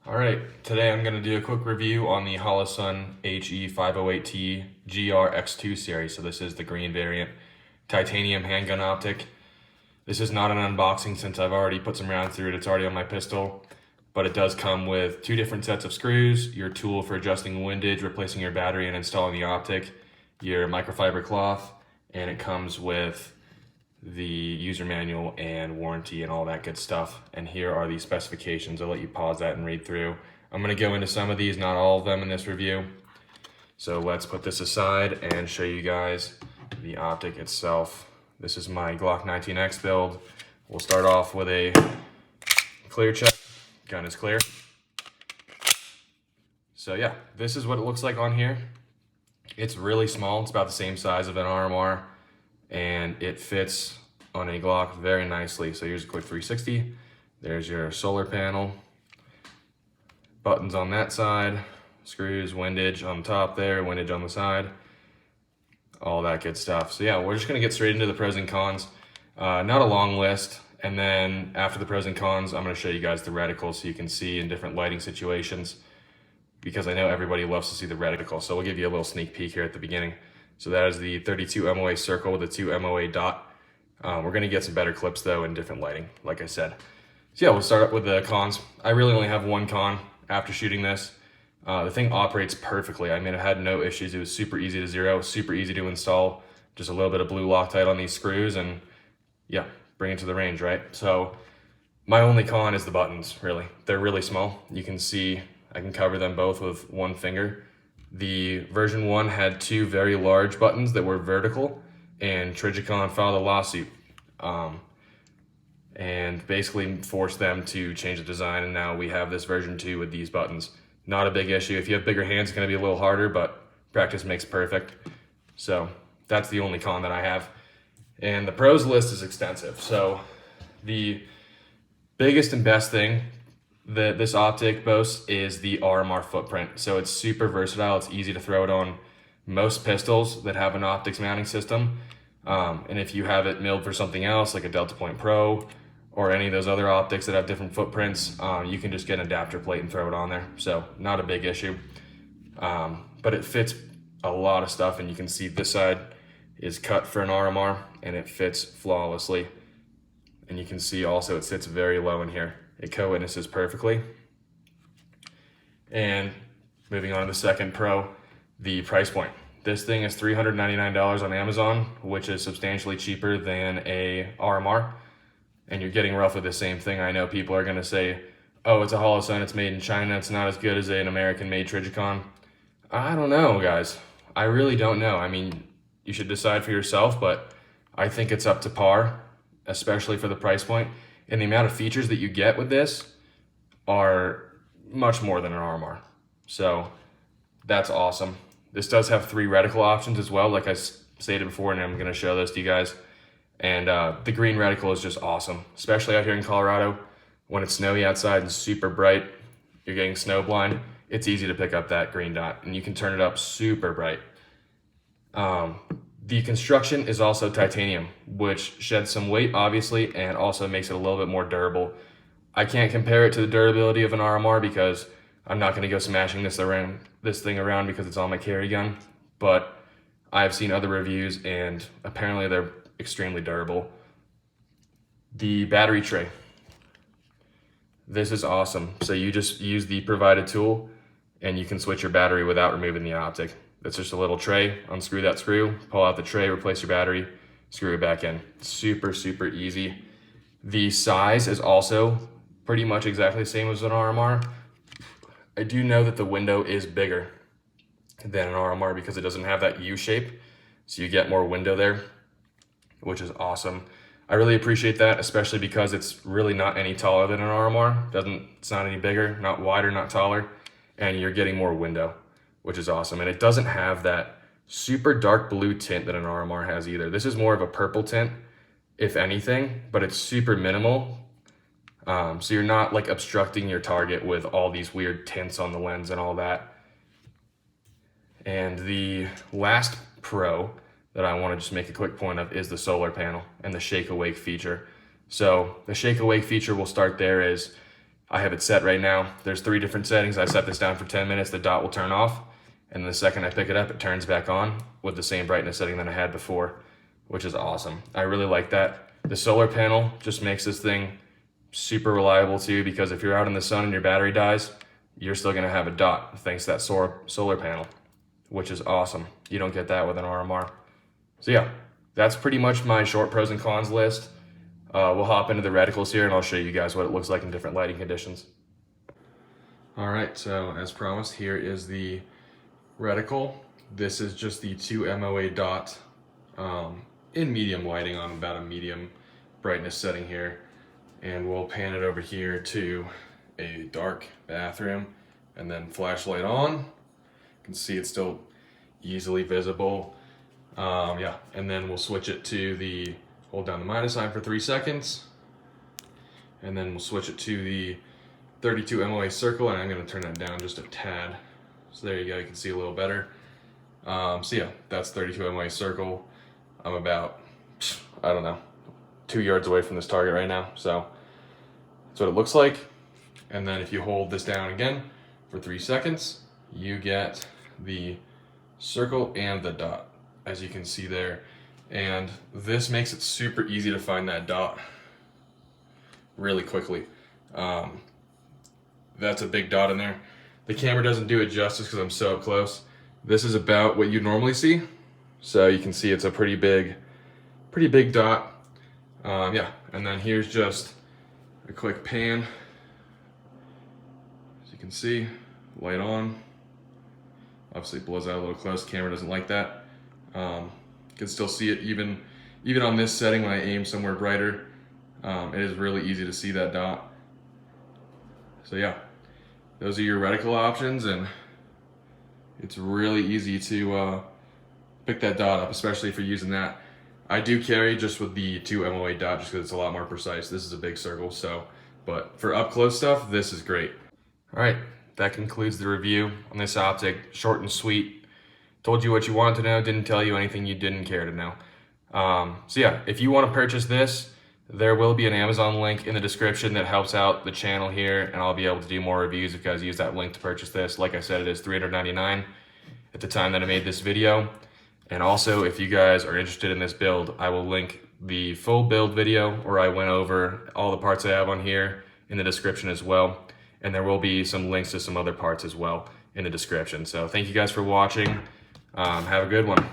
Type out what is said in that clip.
All right, today I'm going to do a quick review on the Holosun HE508T-GR X2 series. So this is the green variant titanium handgun optic. This is not an unboxing since I've already put some rounds through it. It's already on my pistol, but it does come with two different sets of screws, your tool for adjusting windage, replacing your battery, and installing the optic, your microfiber cloth, and it comes with the user manual and warranty and all that good stuff. And here are the specifications. I'll let you pause that and read through. I'm going to go into some of these, not all of them in this review. So let's put this aside and show you guys the optic itself. This is my Glock 19X build. We'll start off with a clear check. Gun is clear. So yeah, this is what it looks like on here. It's really small. It's about the same size of an RMR, and it fits on a Glock very nicely. So here's a quick 360. There's your solar panel, buttons on that side, screws, windage on top there, windage on the side, all that good stuff. So yeah, we're just gonna get straight into the pros and cons. Not a long list. And then after the pros and cons, I'm gonna show you guys the reticle so you can see in different lighting situations, because I know everybody loves to see the reticle. So we'll give you a little sneak peek here at the beginning. So that is the 32 MOA circle with a 2 MOA dot. We're gonna get some better clips though in different lighting, like I said. So yeah, we'll start up with the cons. I really only have one con after shooting this. The thing operates perfectly. I mean, I had no issues. It was super easy to zero, super easy to install. Just a little bit of blue Loctite on these screws and yeah, bring it to the range, right? So my only con is the buttons, really. They're really small. You can see I can cover them both with one finger. The version 1 had two very large buttons that were vertical, and Trigicon filed a lawsuit and basically forced them to change the design, and now we have this version 2 with these buttons. Not a big issue. If you have bigger hands, it's going to be a little harder, but practice makes perfect. So that's the only con that I have. And the pros list is extensive. So the biggest and best thing that this optic boasts is the RMR footprint. So it's super versatile. It's easy to throw it on most pistols that have an optics mounting system. And if you have it milled for something else, like a Delta Point Pro or any of those other optics that have different footprints, you can just get an adapter plate and throw it on there. So not a big issue. But it fits a lot of stuff, and you can see this side is cut for an RMR and it fits flawlessly. And you can see also it sits very low in here. It co-witnesses perfectly. And moving on to the second pro, the price point. This thing is $399 on Amazon, which is substantially cheaper than a RMR. And you're getting roughly the same thing. I know people are gonna say, oh, it's a Holosun, it's made in China, it's not as good as an American-made Trigicon. I don't know, guys. I really don't know. I mean, you should decide for yourself, but I think it's up to par, especially for the price point. And the amount of features that you get with this are much more than an RMR. So that's awesome. This does have 3 reticle options as well, like I stated before, and I'm gonna show those to you guys. And the green reticle is just awesome, especially out here in Colorado. When it's snowy outside and super bright, you're getting snow blind, it's easy to pick up that green dot, and you can turn it up super bright. The construction is also titanium, which sheds some weight, obviously, and also makes it a little bit more durable. I can't compare it to the durability of an RMR because I'm not going to go smashing this thing around because it's on my carry gun, but I've seen other reviews and apparently they're extremely durable. The battery tray. This is awesome. So you just use the provided tool and you can switch your battery without removing the optic. That's just a little tray. Unscrew that screw, pull out the tray, replace your battery, screw it back in. Super, super easy. The size is also pretty much exactly the same as an RMR. I do know that the window is bigger than an RMR because it doesn't have that U shape. So you get more window there, which is awesome. I really appreciate that, especially because it's really not any taller than an RMR. It's not any bigger, not wider, not taller, and you're getting more window, which is awesome. And it doesn't have that super dark blue tint that an RMR has either. This is more of a purple tint, if anything, but it's super minimal. So you're not like obstructing your target with all these weird tints on the lens and all that. And the last pro that I want to just make a quick point of is the solar panel and the shake awake feature. So the shake awake feature, we'll start there, is I have it set right now. There's 3 different settings. I set this down for 10 minutes, the dot will turn off, and the second I pick it up, it turns back on with the same brightness setting that I had before, which is awesome. I really like that. The solar panel just makes this thing super reliable too, because if you're out in the sun and your battery dies, you're still gonna have a dot thanks to that solar panel, which is awesome. You don't get that with an RMR. So yeah, that's pretty much my short pros and cons list. We'll hop into the reticles here and I'll show you guys what it looks like in different lighting conditions. All right, so as promised, here is the reticle. This is just the 2 MOA dot in medium lighting on about a medium brightness setting here. And we'll pan it over here to a dark bathroom and then flashlight on. You can see it's still easily visible. Yeah, and then we'll switch it to the, hold down the minus sign for 3 seconds. And then we'll switch it to the 32 MOA circle, and I'm gonna turn that down just a tad. So there you go, you can see a little better. So yeah, that's 32 MOA circle. I'm about, I don't know, 2 yards away from this target right now. So that's what it looks like. And then if you hold this down again for 3 seconds, you get the circle and the dot, as you can see there. And this makes it super easy to find that dot really quickly. That's a big dot in there. The camera doesn't do it justice because I'm so up close. This is about what you normally see. So you can see it's a pretty big dot. Yeah, and then here's just a quick pan. As you can see, light on. Obviously it blows out a little close, camera doesn't like that. You can still see it even on this setting when I aim somewhere brighter. It is really easy to see that dot. So yeah, those are your reticle options, and it's really easy to pick that dot up, especially if you're using that. I do carry just with the 2 MOA dot just because it's a lot more precise. This is a big circle, so, but for up close stuff, this is great. All right, that concludes the review on this optic. Short and sweet. Told you what you wanted to know, didn't tell you anything you didn't care to know. So yeah, if you want to purchase this, there will be an Amazon link in the description that helps out the channel here, and I'll be able to do more reviews if you guys use that link to purchase this. Like I said, it is $399 at the time that I made this video. And also, if you guys are interested in this build, I will link the full build video where I went over all the parts I have on here in the description as well. And there will be some links to some other parts as well in the description. So thank you guys for watching. Have a good one.